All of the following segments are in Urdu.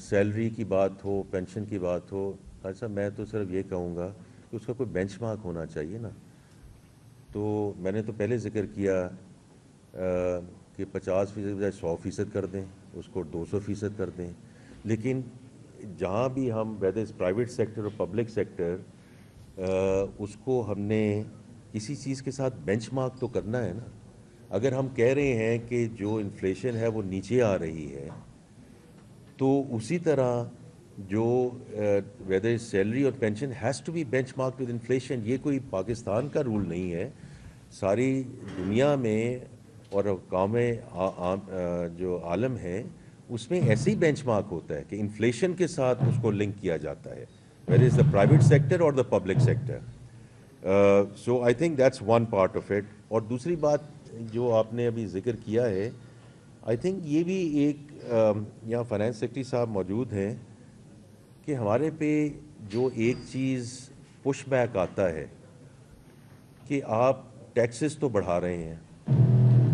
سیلری کی بات ہو، پینشن کی بات ہو، خالد صاحب میں تو صرف یہ کہوں گا کہ اس کا کوئی بینچ مارک ہونا چاہیے نا. تو میں نے تو پہلے ذکر کیا کہ 50% بجائے 100% کر دیں، اس کو 200% کر دیں. لیکن جہاں بھی ہم ویدر از پرائیویٹ سیکٹر اور پبلک سیکٹر، اس کو ہم نے کسی چیز کے ساتھ بینچ مارک تو کرنا ہے نا. اگر ہم کہہ رہے ہیں کہ جو انفلیشن ہے وہ نیچے آ رہی ہے، تو اسی طرح جو ویدر سیلری اور pension has to be benchmark with inflation. یہ کوئی پاکستان کا رول نہیں ہے، ساری دنیا میں اور اقوام جو عالم ہے اس میں ایسے ہی بینچ مارک ہوتا ہے کہ انفلیشن کے ساتھ اس کو لنک کیا جاتا ہے، whether is the private sector اور the public sector. So I think that's one part of it. اور دوسری بات جو آپ نے ابھی ذکر کیا ہے، آئی تھنک یہ بھی ایک یہاں فائنانس سیکرٹری صاحب موجود ہیں کہ ہمارے پہ جو ایک چیز پش بیک آتا ہے کہ آپ ٹیکسز تو بڑھا رہے ہیں،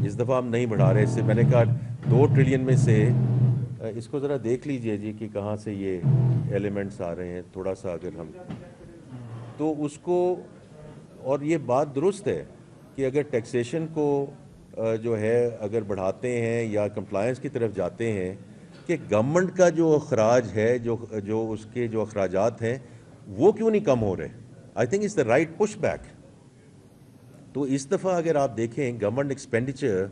اس دفعہ ہم نہیں بڑھا رہے. اس سے میں نے کہا 2 ٹریلین میں سے اس کو ذرا دیکھ لیجئے جی کہ کہاں سے یہ ایلیمنٹس آ رہے ہیں تھوڑا سا اگر ہم تو اس کو. اور یہ بات درست ہے کہ اگر ٹیکسیشن کو جو ہے اگر بڑھاتے ہیں یا کمپلائنس کی طرف جاتے ہیں کہ گورنمنٹ کا جو اخراج ہے، جو اس کے جو اخراجات ہیں وہ کیوں نہیں کم ہو رہے. I think it's the right push back. تو اس دفعہ اگر آپ دیکھیں government expenditure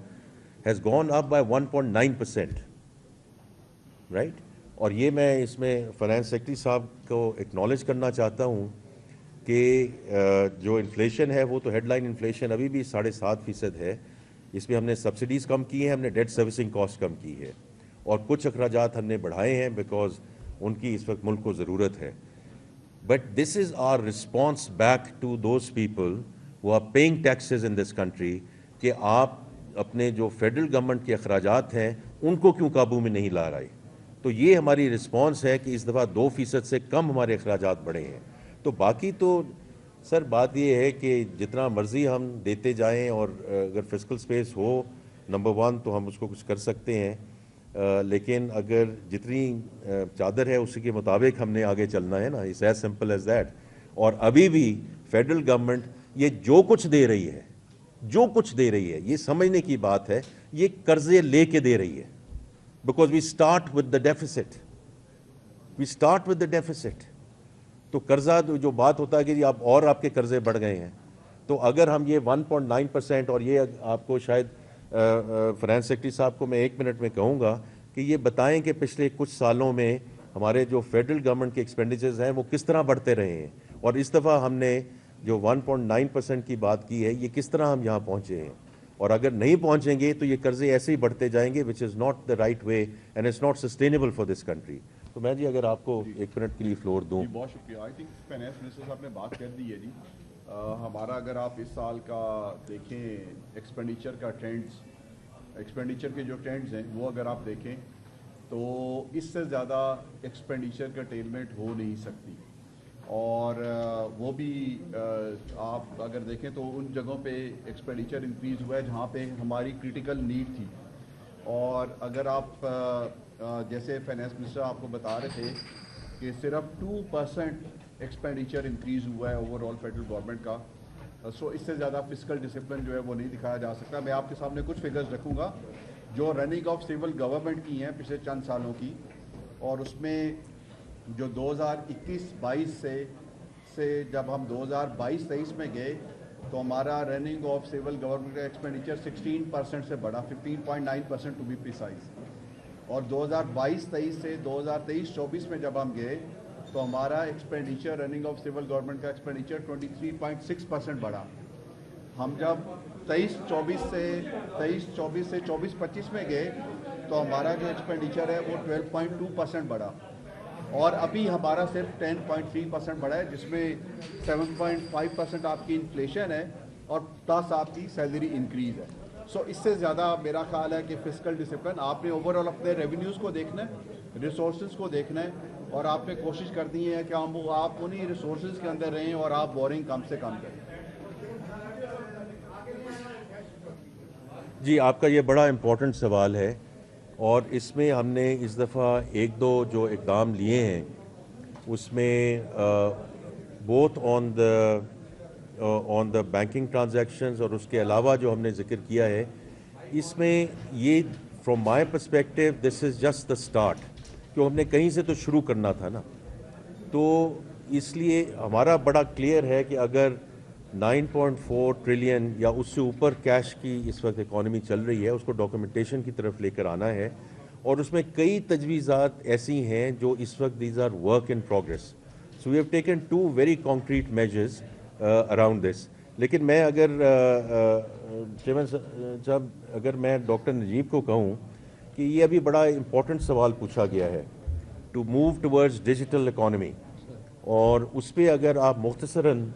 has gone up by 1.9%، right. اور یہ میں اس میں فائنانس سیکرٹری صاحب کو ایکنالج کرنا چاہتا ہوں کہ جو انفلیشن ہے وہ تو ہیڈ لائن انفلیشن ابھی بھی 7.5% ہے. اس میں ہم نے سبسڈیز کم کی ہیں، ہم نے ڈیٹ سروسنگ کاسٹ کم کی ہے، اور کچھ اخراجات ہم نے بڑھائے ہیں بیکاز ان کی اس وقت ملک کو ضرورت ہے. But this is our response back to those people who are paying taxes in this country کہ آپ اپنے جو فیڈرل گورنمنٹ کے اخراجات ہیں ان کو کیوں قابو میں نہیں لا رہے. تو یہ ہماری رسپانس ہے کہ اس دفعہ 2% سے کم ہمارے اخراجات بڑھے ہیں. تو باقی تو سر بات یہ ہے کہ جتنا مرضی ہم دیتے جائیں، اور اگر فسکل سپیس ہو نمبر 1 تو ہم اس کو کچھ کر سکتے ہیں، لیکن اگر جتنی چادر ہے اسی کے مطابق ہم نے آگے چلنا ہے نا. It's as simple as that. اور ابھی بھی فیڈرل گورنمنٹ یہ جو کچھ دے رہی ہے یہ سمجھنے کی بات ہے، یہ قرضے لے کے دے رہی ہے. Because we start with the deficit. تو قرضہ جو بات ہوتا ہے کہ آپ آپ کے قرضے بڑھ گئے ہیں، تو اگر ہم یہ 1.9%، اور یہ آپ کو شاید فائنانس سیکرٹری صاحب کو میں 1 منٹ میں کہوں گا کہ یہ بتائیں کہ پچھلے کچھ سالوں میں ہمارے جو فیڈرل گورنمنٹ کے ایکسپینڈیچرز ہیں وہ کس طرح بڑھتے رہے ہیں، اور اس دفعہ ہم نے جو 1.9% کی بات کی ہے یہ کس طرح ہم یہاں پہنچے ہیں. اور اگر نہیں پہنچیں گے تو یہ قرضے ایسے ہی بڑھتے جائیں گے، which is not the right way and it's not sustainable for this country. تو میں جی اگر آپ کو 1 منٹ کے لیے فلور دوں. بہت شکریہ. آئی تھنک فائنانس منسٹر صاحب نے بات کر دی ہے جی. ہمارا اگر آپ اس سال کا دیکھیں ایکسپینڈیچر کا ٹرینڈز، ایکسپینڈیچر کے جو ٹرینڈز ہیں وہ اگر آپ دیکھیں تو اس سے زیادہ ایکسپینڈیچر کا ٹیلمنٹ ہو نہیں سکتی. اور وہ بھی آپ اگر دیکھیں تو ان جگہوں پہ ایکسپینڈیچر انکریز ہوا ہے جہاں پہ ہماری کرٹیکل نیڈ تھی. اور اگر آپ جیسے فائنانس منسٹر آپ کو بتا رہے تھے کہ صرف 2% ایکسپینڈیچر انکریز ہوا ہے اوور آل فیڈرل گورنمنٹ کا. سو اس سے زیادہ فسکل ڈسپلن جو ہے وہ نہیں دکھایا جا سکتا. میں آپ کے سامنے کچھ فگرز رکھوں گا جو رننگ آف سول گورنمنٹ کی ہیں پچھلے چند سالوں کی، اور اس میں جو 2021-22 سے جب ہم 2022-23 میں گئے تو ہمارا رننگ آف سول گورنمنٹ کا ایکسپینڈیچر 16% سے بڑھا، 15.9% ٹو بی پریسائز. اور 2022-23 سے 2023-24 میں جب ہم گئے تو ہمارا expenditure running of civil government کا ایکسپینڈیچر 23.6% بڑھا. ہم جب 23-24 سے 24-25 میں گئے تو ہمارا جو ایکسپینڈیچر ہے وہ 12.2% بڑھا. اور ابھی ہمارا صرف 10.3% بڑھا ہے، جس میں 7.5% آپ کی انفلیشن ہے اور 10 آپ کی سیلری انکریز ہے. سو اس سے زیادہ میرا خیال ہے کہ فسکل ڈسپلن آپ نے اوور آل اپنے ریونیوز کو دیکھنا ہے، ریسورسز کو دیکھنا ہے، اور آپ نے کوشش کرنی ہے کہ آپ انہی ریسورسز کے اندر رہیں اور آپ بورنگ کم سے کم کریں. جی آپ کا یہ بڑا امپورٹنٹ سوال ہے اور اس میں ہم نے اس دفعہ ایک دو جو اقدام لیے ہیں اس میں both on the banking transactions اور اس کے علاوہ جو ہم نے ذکر کیا ہے اس میں یہ from my perspective this is just the start, کہ ہم نے کہیں سے تو شروع کرنا تھا نا. تو اس لیے ہمارا بڑا کلیئر ہے کہ اگر 9.4 ٹریلین یا اس سے اوپر کیش کی اس وقت اکانومی چل رہی ہے اس کو ڈاکومنٹیشن کی طرف لے کر آنا ہے، اور اس میں کئی تجویزات ایسی ہیں جو اس وقت these are work in progress. So we have taken 2 very concrete measures around this. لیکن میں اگر چیئرمین صاحب اگر میں ڈاکٹر نجیب کو کہوں کہ یہ ابھی بڑا امپورٹنٹ سوال پوچھا گیا ہے to move towards digital economy, اور اس پہ اگر آپ مختصراً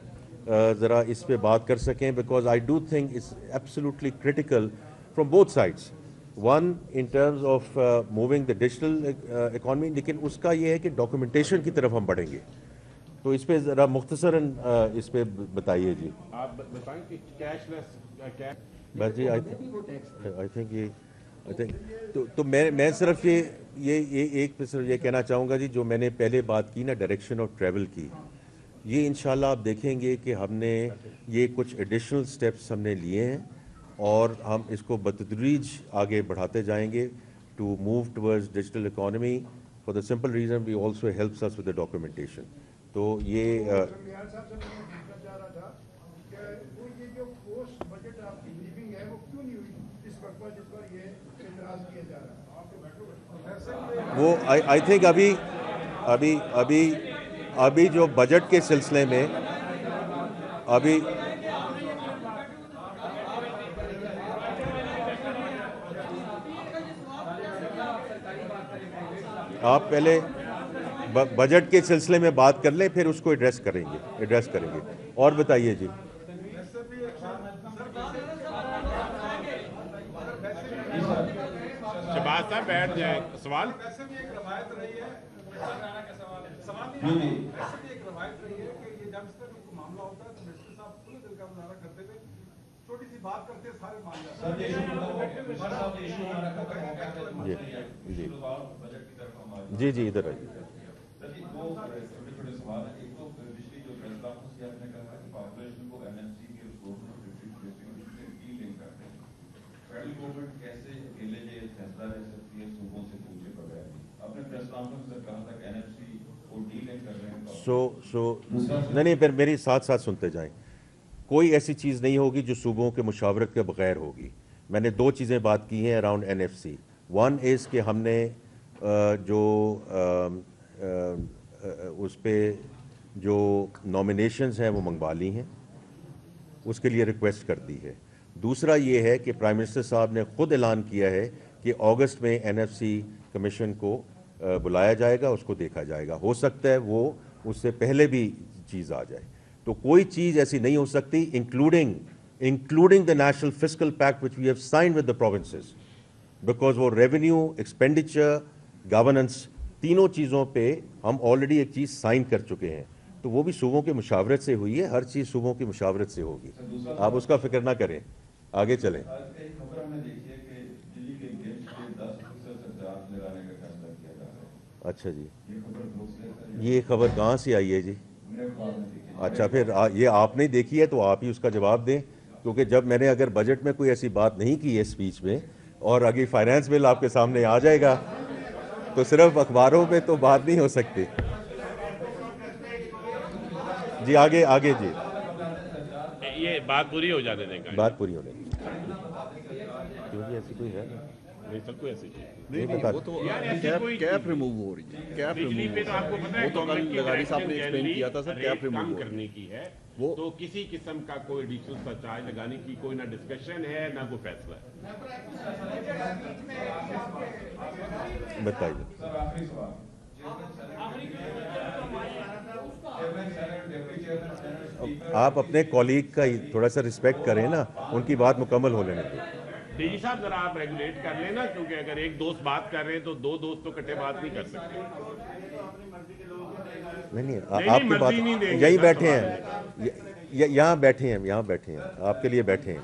ذرا اس پہ بات کر سکیں، because I do think it's absolutely critical from both sides. One in terms of moving the digital economy, لیکن اس کا یہ ہے کہ ڈاکومنٹیشن کی طرف ہم بڑھیں گے. تو اس پہ ذرا مختصراً اس پہ بتائیے جی. آپ بتائیں کہ کیش لیس بس جی آئی تھنک تو میں صرف یہ ایک پہ صرف یہ کہنا چاہوں گا جی، جو میں نے پہلے بات کی نا ڈائریکشن آف ٹریول کی، یہ انشاءاللہ آپ دیکھیں گے کہ ہم نے یہ کچھ ایڈیشنل سٹیپس ہم نے لیے ہیں اور ہم اس کو بتدریج آگے بڑھاتے جائیں گے to move towards digital economy. For the simple reason we also helps us with the documentation. تو یہ بہار صاحب سے میں پوچھنا چاہ رہا تھا کہ وہ یہ جو پوسٹ بجٹ آپ کی بریفنگ ہے وہ کیوں نہیں ہوئی اس وقت پر جس پر یہ اعتراض کیا جا رہا ہے؟ آپ کو وہ آئی تھنک ابھی جو بجٹ کے سلسلے میں ابھی آپ پہلے بجٹ کے سلسلے میں بات کر لیں پھر اس کو ایڈریس کریں گے. اور بتائیے جی. شہباز صاحب بیٹھ جائیں. سوال ویسے بھی ایک روایت رہی ہے کہ یہ جب سے کوئی معاملہ ہوتا ہے تو منسٹر صاحب کھلے دل کا مظاہرہ کرتے ہوئے چھوٹی سی بات کرتے سارے مان جاتے ہیں. جی ادھر آئیے. نہیں پھر میری ساتھ سنتے جائیں. کوئی ایسی چیز نہیں ہوگی جو صوبوں کے مشاورت کے بغیر ہوگی. میں نے 2 چیزیں بات کی ہیں اراؤنڈ NFC. ون از کہ ہم نے جو اس پہ جو نامینیشنز ہیں وہ منگوا لی ہیں، اس کے لیے ریکویسٹ کر دی ہے. دوسرا یہ ہے کہ پرائم منسٹر صاحب نے خود اعلان کیا ہے کہ اگست میں NFC کمیشن کو بلایا جائے گا، اس کو دیکھا جائے گا. ہو سکتا ہے وہ اس سے پہلے بھی چیز آ جائے. تو کوئی چیز ایسی نہیں ہو سکتی including the national fiscal pact which we have signed with the provinces, because وہ ریونیو، ایکسپینڈیچر، گورننس، تینوں چیزوں پہ ہم آلریڈی ایک چیز سائن کر چکے ہیں. تو وہ بھی صوبوں کی مشاورت سے ہوئی ہے. ہر چیز صوبوں کی مشاورت سے ہوگی، آپ اس کا فکر نہ کریں. آگے چلیں. اچھا جی، یہ خبر کہاں سے آئی ہے جی؟ اچھا پھر یہ آپ نے دیکھی ہے تو آپ ہی اس کا جواب دیں، کیونکہ جب میں نے اگر بجٹ میں کوئی ایسی بات نہیں کی ہے اسپیچ میں اور اگر فائنانس بل آپ کے سامنے آ جائے گا تو صرف اخباروں پہ تو بات نہیں ہو سکتی. جی آگے جی. یہ بات پوری ہو جانے دیں گا. بات پوری ہونے کی کیونکہ ایسی کوئی ہے نہیں سب کو ایسے ہی نہیں وہ تو کیپ ریموو ہو رہی ہے. کیپ بجلی پہ تو آپ کو پتہ ہے وہ تو کل لگاری صاحب نے ایکسپلین کیا تھا سر، کیپ ریموو کم کرنے کی ہے. تو کسی قسم کا کوئی ایڈیشنل چارج لگانے کی کوئی نہ ڈسکشن ہے نہ کوئی فیصلہ ہے. بتائیے. آپ اپنے کولیگ کا تھوڑا سا رسپیکٹ کریں نا، ان کی بات مکمل ہو لینے دیں. ڈی جی صاحب ذرا آپ ریگولیٹ کر لیں نا، کیونکہ اگر ایک دوست بات کر رہے ہیں تو 2 دوست تو کٹے بات نہیں کر سکتے. نہیں آپ کی بات یہی بیٹھے ہیں، یہاں بیٹھے ہیں آپ کے لیے بیٹھے ہیں.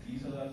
30,000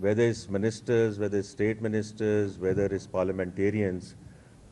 whether it's ministers, whether it's state ministers, whether it's parliamentarians,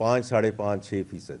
5, 5.5, 6%,